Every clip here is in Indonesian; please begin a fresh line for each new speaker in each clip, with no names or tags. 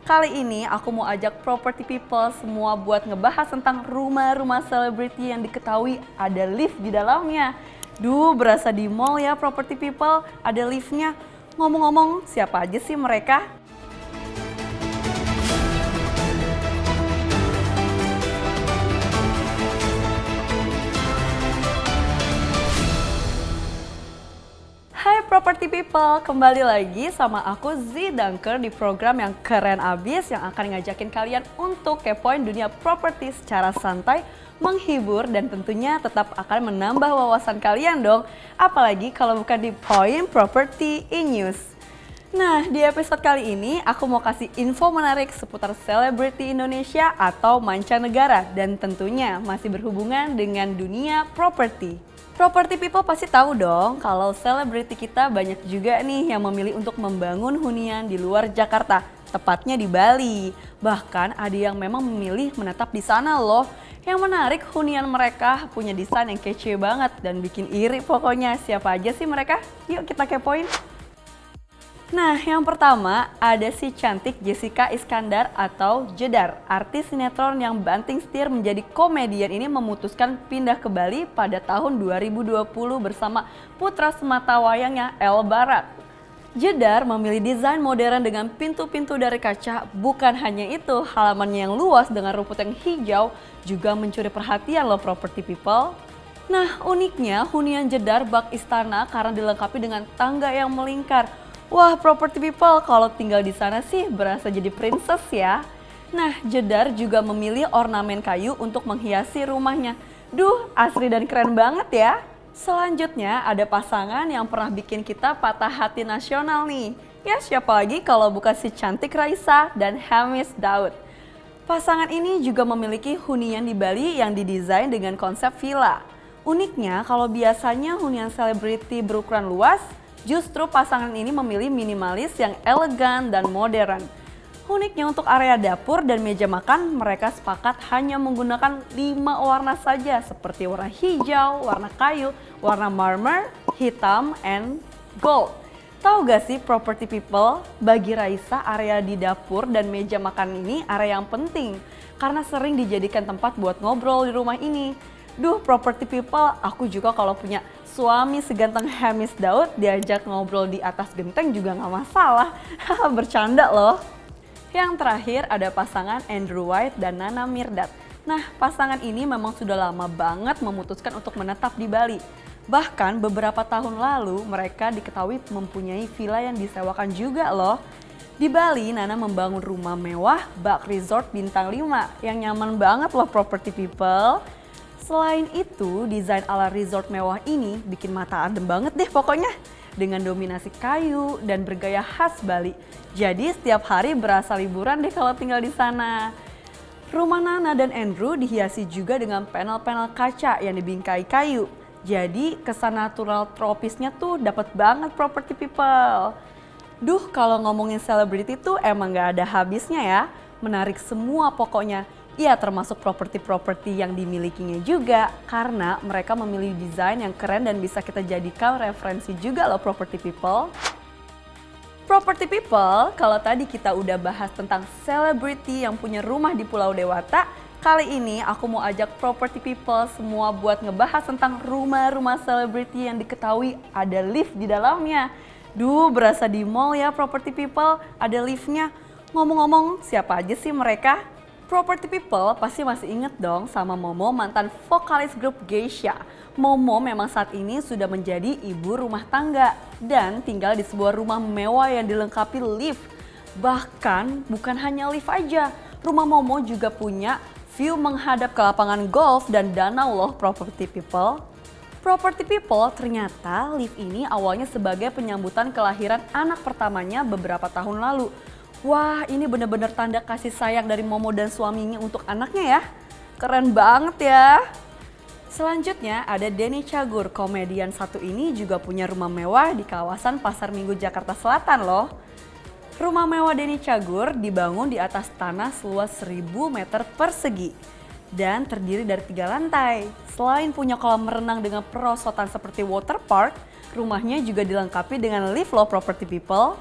Kali ini aku mau ajak property people semua buat ngebahas tentang rumah-rumah selebriti yang diketahui ada lift di dalamnya. Berasa di mall ya property people, ada liftnya. Ngomong-ngomong, siapa aja sih mereka? Hai property people, kembali lagi sama aku Z Dunker di program yang keren abis yang akan ngajakin kalian untuk kepoin dunia properti secara santai, menghibur dan tentunya tetap akan menambah wawasan kalian dong. Apalagi kalau bukan di Point Property e-News. Nah, di episode kali ini aku mau kasih info menarik seputar selebriti Indonesia atau mancanegara dan tentunya masih berhubungan dengan dunia properti. Property people pasti tahu dong kalau selebriti kita banyak juga nih yang memilih untuk membangun hunian di luar Jakarta, tepatnya di Bali. Bahkan ada yang memang memilih menetap di sana loh. Yang menarik hunian mereka punya desain yang kece banget dan bikin iri pokoknya. Siapa aja sih mereka? Yuk kita kepoin. Nah, yang pertama ada si cantik Jessica Iskandar atau Jedar. Artis sinetron yang banting setir menjadi komedian ini memutuskan pindah ke Bali pada tahun 2020 bersama putra sematawayangnya El Barat. Jedar memilih desain modern dengan pintu-pintu dari kaca. Bukan hanya itu, halamannya yang luas dengan rumput yang hijau juga mencuri perhatian loh property people. Nah, uniknya hunian Jedar bak istana karena dilengkapi dengan tangga yang melingkar. Wah, property people kalau tinggal di sana sih berasa jadi princess ya. Nah, Jedar juga memilih ornamen kayu untuk menghiasi rumahnya. Asri dan keren banget ya. Selanjutnya ada pasangan yang pernah bikin kita patah hati nasional nih. Ya siapa lagi kalau bukan si cantik Raisa dan Hamis Daud. Pasangan ini juga memiliki hunian di Bali yang didesain dengan konsep villa. Uniknya kalau biasanya hunian selebriti berukuran luas, justru pasangan ini memilih minimalis yang elegan dan modern. Uniknya untuk area dapur dan meja makan, mereka sepakat hanya menggunakan 5 warna saja seperti warna hijau, warna kayu, warna marmer, hitam, and gold. Tahu gak sih property people, bagi Raisa area di dapur dan meja makan ini area yang penting karena sering dijadikan tempat buat ngobrol di rumah ini. Property people, aku juga kalau punya suami seganteng Hamis Daud diajak ngobrol di atas genteng juga gak masalah. Bercanda loh. Yang terakhir ada pasangan Andrew White dan Nana Mirdad. Nah, pasangan ini memang sudah lama banget memutuskan untuk menetap di Bali. Bahkan beberapa tahun lalu mereka diketahui mempunyai villa yang disewakan juga loh. Di Bali, Nana membangun rumah mewah bak resort bintang 5 yang nyaman banget loh property people. Selain itu, desain ala resort mewah ini bikin mata adem banget deh pokoknya. Dengan dominasi kayu dan bergaya khas Bali. Jadi setiap hari berasa liburan deh kalau tinggal di sana. Rumah Nana dan Andrew dihiasi juga dengan panel-panel kaca yang dibingkai kayu. Jadi kesan natural tropisnya tuh dapat banget property people. Kalau ngomongin selebriti tuh emang gak ada habisnya ya. Menarik semua pokoknya. Ya termasuk properti-properti yang dimilikinya juga karena mereka memilih desain yang keren dan bisa kita jadikan referensi juga loh property people. Property people, kalau tadi kita udah bahas tentang selebriti yang punya rumah di Pulau Dewata, kali ini aku mau ajak property people semua buat ngebahas tentang rumah-rumah selebriti yang diketahui ada lift di dalamnya. Berasa di mall ya property people, ada liftnya. Ngomong-ngomong, siapa aja sih mereka? Property people pasti masih inget dong sama Momo, mantan vokalis grup Geisha. Momo memang saat ini sudah menjadi ibu rumah tangga dan tinggal di sebuah rumah mewah yang dilengkapi lift. Bahkan bukan hanya lift aja, rumah Momo juga punya view menghadap ke lapangan golf dan danau loh property people. Property people, ternyata lift ini awalnya sebagai penyambutan kelahiran anak pertamanya beberapa tahun lalu. Wah, ini bener-bener tanda kasih sayang dari Momo dan suaminya untuk anaknya ya. Keren banget ya. Selanjutnya ada Denny Cagur, komedian satu ini juga punya rumah mewah di kawasan Pasar Minggu Jakarta Selatan loh. Rumah mewah Denny Cagur dibangun di atas tanah seluas 1000 meter persegi dan terdiri dari 3 lantai. Selain punya kolam renang dengan perosotan seperti water park, rumahnya juga dilengkapi dengan lift loh property people.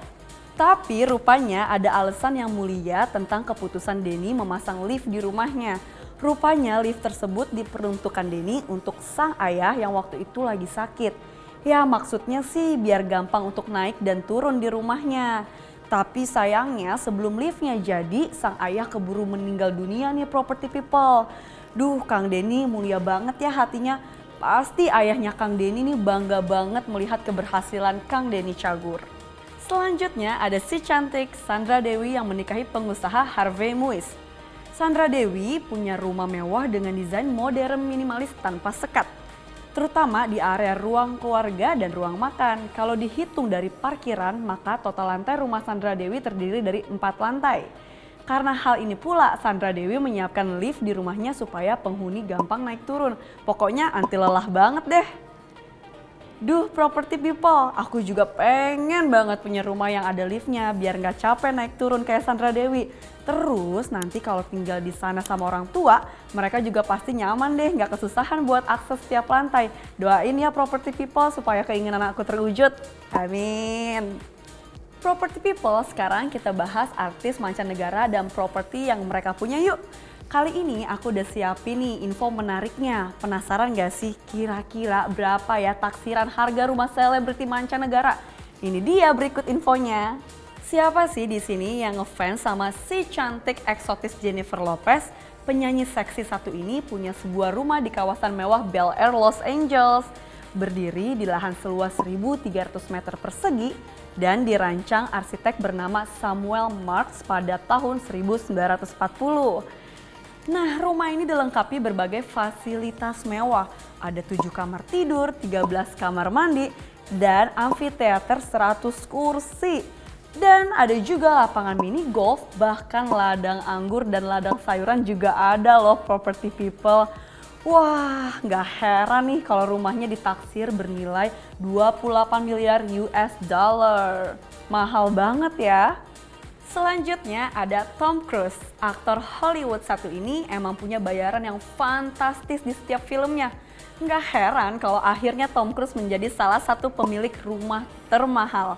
Tapi rupanya ada alasan yang mulia tentang keputusan Denny memasang lift di rumahnya. Rupanya lift tersebut diperuntukkan Denny untuk sang ayah yang waktu itu lagi sakit. Ya maksudnya sih biar gampang untuk naik dan turun di rumahnya. Tapi sayangnya sebelum liftnya jadi, sang ayah keburu meninggal dunia nih property people. Duh, Kang Denny mulia banget ya hatinya. Pasti ayahnya Kang Denny nih bangga banget melihat keberhasilan Kang Denny Cagur. Selanjutnya ada si cantik Sandra Dewi yang menikahi pengusaha Harvey Muiz. Sandra Dewi punya rumah mewah dengan desain modern minimalis tanpa sekat. Terutama di area ruang keluarga dan ruang makan. Kalau dihitung dari parkiran, maka total lantai rumah Sandra Dewi terdiri dari 4 lantai. Karena hal ini pula, Sandra Dewi menyiapkan lift di rumahnya supaya penghuni gampang naik turun. Pokoknya anti lelah banget deh. Duh property people, aku juga pengen banget punya rumah yang ada liftnya biar gak capek naik turun kayak Sandra Dewi. Terus nanti kalau tinggal di sana sama orang tua, mereka juga pasti nyaman deh, gak kesusahan buat akses setiap lantai. Doain ya property people supaya keinginan aku terwujud. Amin. Property people, sekarang kita bahas artis mancanegara dan properti yang mereka punya yuk. Kali ini aku udah siapin nih info menariknya. Penasaran gak sih kira-kira berapa ya taksiran harga rumah selebriti mancanegara? Ini dia berikut infonya. Siapa sih di sini yang ngefans sama si cantik eksotis Jennifer Lopez? Penyanyi seksi satu ini punya sebuah rumah di kawasan mewah Bel Air, Los Angeles. Berdiri di lahan seluas 1.300 meter persegi dan dirancang arsitek bernama Samuel Marks pada tahun 1940. Nah, rumah ini dilengkapi berbagai fasilitas mewah. Ada 7 kamar tidur, 13 kamar mandi, dan amfiteater 100 kursi. Dan ada juga lapangan mini golf, bahkan ladang anggur dan ladang sayuran juga ada loh property people. Wah, nggak heran nih kalau rumahnya ditaksir bernilai 28 miliar US dollar. Mahal banget ya. Selanjutnya ada Tom Cruise. Aktor Hollywood satu ini emang punya bayaran yang fantastis di setiap filmnya. Nggak heran kalau akhirnya Tom Cruise menjadi salah satu pemilik rumah termahal.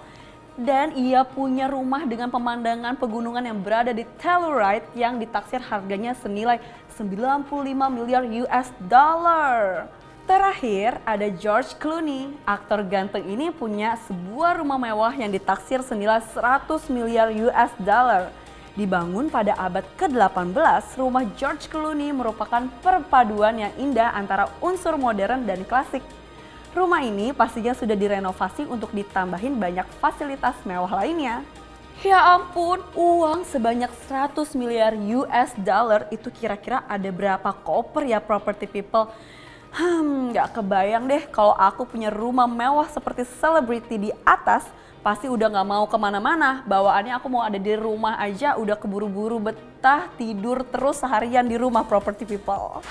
Dan ia punya rumah dengan pemandangan pegunungan yang berada di Telluride yang ditaksir harganya senilai 95 miliar US dollar. Terakhir ada George Clooney. Aktor ganteng ini punya sebuah rumah mewah yang ditaksir senilai 100 miliar US dollar. Dibangun pada abad ke-18, rumah George Clooney merupakan perpaduan yang indah antara unsur modern dan klasik. Rumah ini pastinya sudah direnovasi untuk ditambahin banyak fasilitas mewah lainnya. Ya ampun, uang sebanyak 100 miliar US dollar itu kira-kira ada berapa koper ya property people? Gak kebayang deh kalau aku punya rumah mewah seperti selebriti di atas, pasti udah gak mau kemana-mana. Bawaannya aku mau ada di rumah aja, udah keburu-buru betah tidur terus seharian di rumah property people.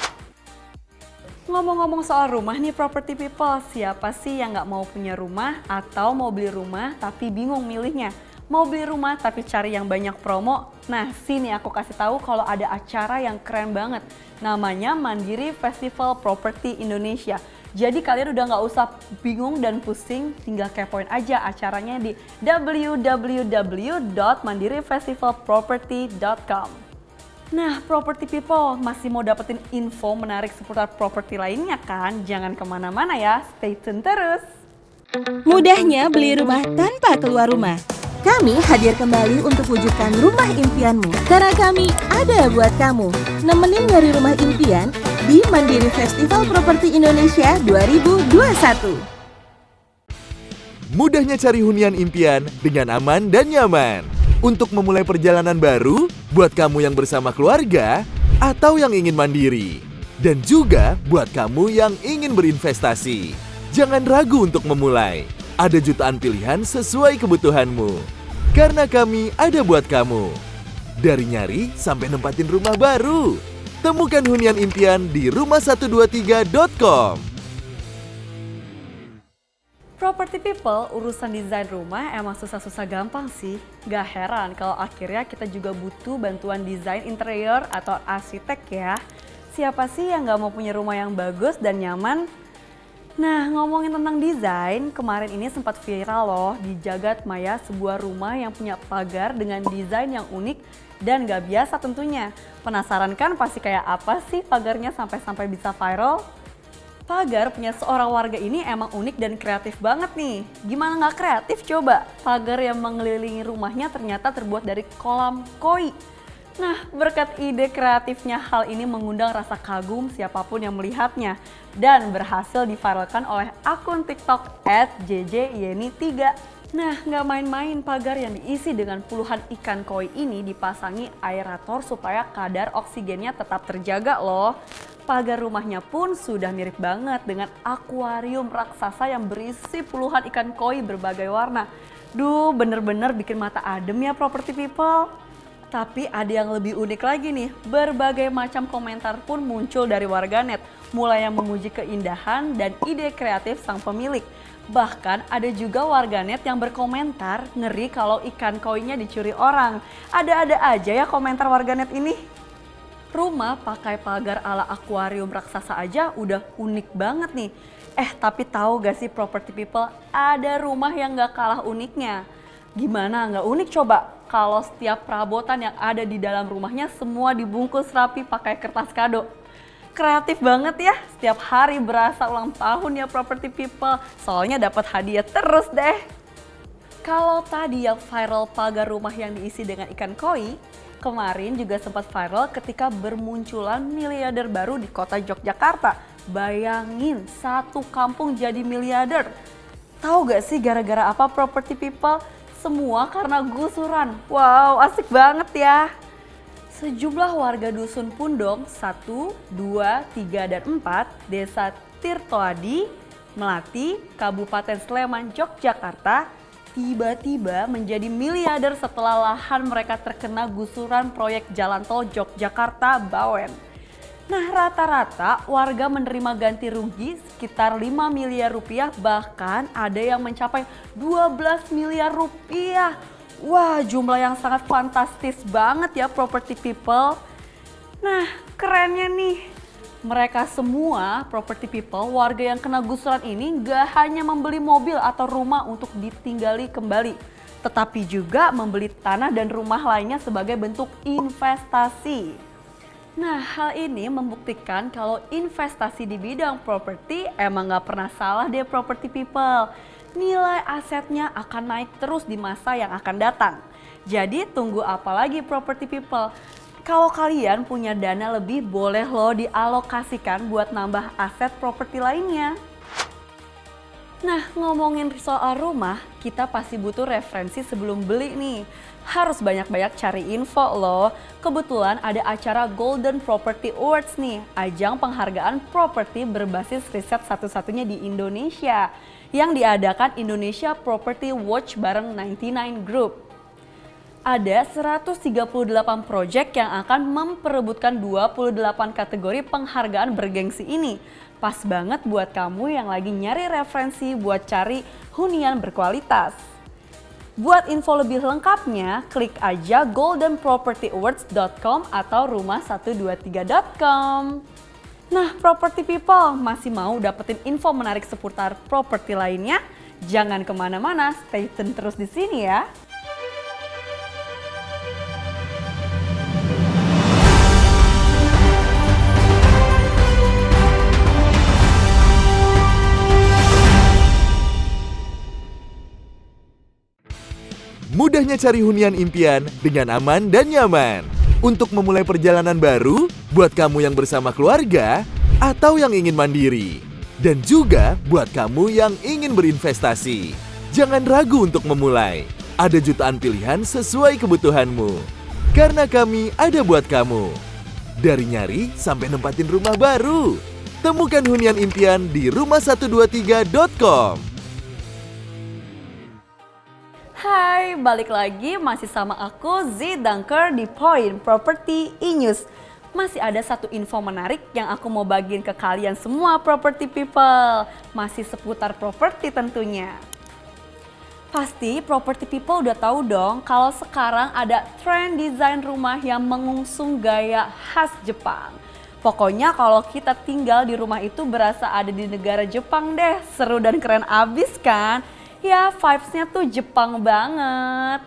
Ngomong-ngomong soal rumah nih property people, siapa sih yang gak mau punya rumah atau mau beli rumah tapi bingung milihnya? Mau beli rumah tapi cari yang banyak promo? Nah, sini aku kasih tahu kalau ada acara yang keren banget. Namanya Mandiri Festival Property Indonesia. Jadi kalian udah nggak usah bingung dan pusing, tinggal kepoin aja acaranya di www.mandirifestivalproperty.com. Nah, property people masih mau dapetin info menarik seputar properti lainnya kan? Jangan kemana-mana ya, stay tune terus.
Mudahnya beli rumah tanpa keluar rumah. Kami hadir kembali untuk wujudkan rumah impianmu. Karena kami ada buat kamu. Nemenin nyari rumah impian di Mandiri Festival Properti Indonesia 2021.
Mudahnya cari hunian impian dengan aman dan nyaman. Untuk memulai perjalanan baru, buat kamu yang bersama keluarga atau yang ingin mandiri. Dan juga buat kamu yang ingin berinvestasi. Jangan ragu untuk memulai. Ada jutaan pilihan sesuai kebutuhanmu. Karena kami ada buat kamu. Dari nyari sampai nempatin rumah baru. Temukan hunian impian di rumah123.com.
Property people, urusan desain rumah emang susah-susah gampang sih. Gak heran kalau akhirnya kita juga butuh bantuan desain interior atau arsitek ya. Siapa sih yang gak mau punya rumah yang bagus dan nyaman? Nah, ngomongin tentang desain, kemarin ini sempat viral loh di jagat maya sebuah rumah yang punya pagar dengan desain yang unik dan gak biasa tentunya. Penasaran kan pasti kayak apa sih pagarnya sampai-sampai bisa viral? Pagar punya seorang warga ini emang unik dan kreatif banget nih. Gimana gak kreatif coba? Pagar yang mengelilingi rumahnya ternyata terbuat dari kolam koi. Nah, berkat ide kreatifnya hal ini mengundang rasa kagum siapapun yang melihatnya dan berhasil diviralkan oleh akun TikTok @jjyeni3. Nah, nggak main-main, pagar yang diisi dengan puluhan ikan koi ini dipasangi aerator supaya kadar oksigennya tetap terjaga loh. Pagar rumahnya pun sudah mirip banget dengan akuarium raksasa yang berisi puluhan ikan koi berbagai warna. Duh, bener-bener bikin mata adem ya property people. Tapi ada yang lebih unik lagi nih, berbagai macam komentar pun muncul dari warganet, mulai yang memuji keindahan dan ide kreatif sang pemilik. Bahkan ada juga warganet yang berkomentar ngeri kalau ikan koinya dicuri orang. Ada-ada aja ya komentar warganet ini. Rumah pakai pagar ala akuarium raksasa aja udah unik banget nih. Tapi tahu gak sih property people, ada rumah yang gak kalah uniknya. Gimana nggak unik coba? Kalau setiap perabotan yang ada di dalam rumahnya semua dibungkus rapi pakai kertas kado. Kreatif banget ya, setiap hari berasa ulang tahun ya property people, soalnya dapat hadiah terus deh. Kalau tadi yang viral pagar rumah yang diisi dengan ikan koi, kemarin juga sempat viral ketika bermunculan miliarder baru di kota Yogyakarta. Bayangin, satu kampung jadi miliarder. Tahu gak sih gara-gara apa property people? Semua karena gusuran. Wow, asik banget ya. Sejumlah warga dusun Pundong 1, 2, 3, dan 4, Desa Tirtoadi, Melati, Kabupaten Sleman, Yogyakarta, tiba-tiba menjadi miliarder setelah lahan mereka terkena gusuran proyek jalan tol Yogyakarta-Bawen. Nah, rata-rata warga menerima ganti rugi sekitar 5 miliar rupiah, bahkan ada yang mencapai 12 miliar rupiah. Wah, jumlah yang sangat fantastis banget ya property people. Nah, kerennya nih, mereka semua property people, warga yang kena gusuran ini gak hanya membeli mobil atau rumah untuk ditinggali kembali, tetapi juga membeli tanah dan rumah lainnya sebagai bentuk investasi. Nah, hal ini membuktikan kalau investasi di bidang properti emang gak pernah salah deh property people. Nilai asetnya akan naik terus di masa yang akan datang. Jadi tunggu apa lagi property people? Kalau kalian punya dana lebih, boleh loh dialokasikan buat nambah aset properti lainnya. Nah, ngomongin soal rumah, kita pasti butuh referensi sebelum beli nih. Harus banyak-banyak cari info loh. Kebetulan ada acara Golden Property Awards nih, ajang penghargaan properti berbasis riset satu-satunya di Indonesia yang diadakan Indonesia Property Watch bareng 99 Group. Ada 138 proyek yang akan memperebutkan 28 kategori penghargaan bergengsi ini. Pas banget buat kamu yang lagi nyari referensi buat cari hunian berkualitas. Buat info lebih lengkapnya, klik aja goldenpropertyawards.com atau rumah123.com. Nah, property people, masih mau dapetin info menarik seputar properti lainnya? Jangan kemana-mana, stay tune terus di sini ya.
Mudahnya cari hunian impian dengan aman dan nyaman. Untuk memulai perjalanan baru, buat kamu yang bersama keluarga atau yang ingin mandiri. Dan juga buat kamu yang ingin berinvestasi. Jangan ragu untuk memulai. Ada jutaan pilihan sesuai kebutuhanmu. Karena kami ada buat kamu. Dari nyari sampai nempatin rumah baru. Temukan hunian impian di rumah123.com.
Hai, balik lagi masih sama aku Z Dunker di Point Property E-News. Masih ada satu info menarik yang aku mau bagiin ke kalian semua property people. Masih seputar properti tentunya. Pasti property people udah tahu dong kalau sekarang ada tren desain rumah yang mengusung gaya khas Jepang. Pokoknya kalau kita tinggal di rumah itu berasa ada di negara Jepang deh. Seru dan keren abis kan? Ya vibes-nya tuh Jepang banget.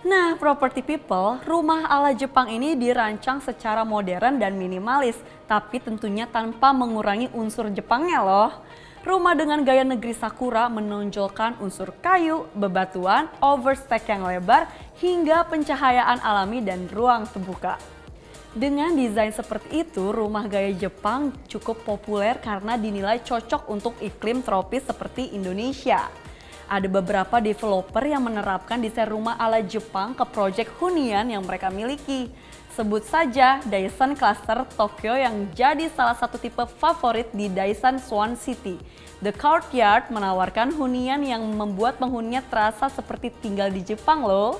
Nah, property people, rumah ala Jepang ini dirancang secara modern dan minimalis, tapi tentunya tanpa mengurangi unsur Jepangnya loh. Rumah dengan gaya negeri Sakura menonjolkan unsur kayu, bebatuan, overstack yang lebar, hingga pencahayaan alami dan ruang terbuka. Dengan desain seperti itu, rumah gaya Jepang cukup populer karena dinilai cocok untuk iklim tropis seperti Indonesia. Ada beberapa developer yang menerapkan desain rumah ala Jepang ke proyek hunian yang mereka miliki. Sebut saja Daisun Cluster Tokyo yang jadi salah satu tipe favorit di Daisun Swan City. The Courtyard menawarkan hunian yang membuat penghuninya terasa seperti tinggal di Jepang loh.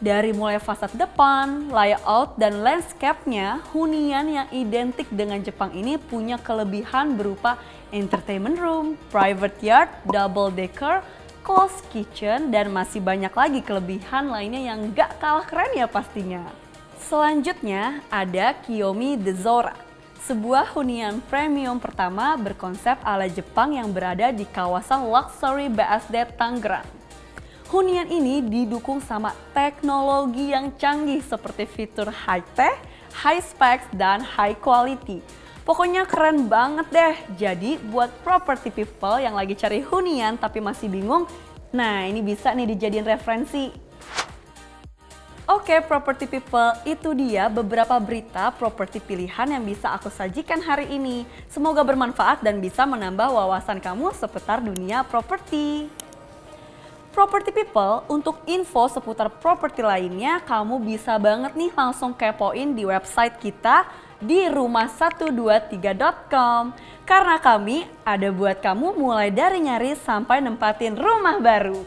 Dari mulai fasad depan, layout, dan landscape-nya, hunian yang identik dengan Jepang ini punya kelebihan berupa entertainment room, private yard, double decker, closed kitchen, dan masih banyak lagi kelebihan lainnya yang gak kalah keren ya pastinya. Selanjutnya ada Kiyomi The Zora, sebuah hunian premium pertama berkonsep ala Jepang yang berada di kawasan luxury BSD Tangerang. Hunian ini didukung sama teknologi yang canggih seperti fitur high-tech, high specs, dan high quality. Pokoknya keren banget deh. Jadi buat property people yang lagi cari hunian tapi masih bingung, nah ini bisa nih dijadiin referensi. Oke property people, itu dia beberapa berita properti pilihan yang bisa aku sajikan hari ini. Semoga bermanfaat dan bisa menambah wawasan kamu seputar dunia properti. Property people, untuk info seputar properti lainnya, kamu bisa banget nih langsung kepoin di website kita di rumah123.com. Karena kami ada buat kamu mulai dari nyari sampai nempatin rumah baru.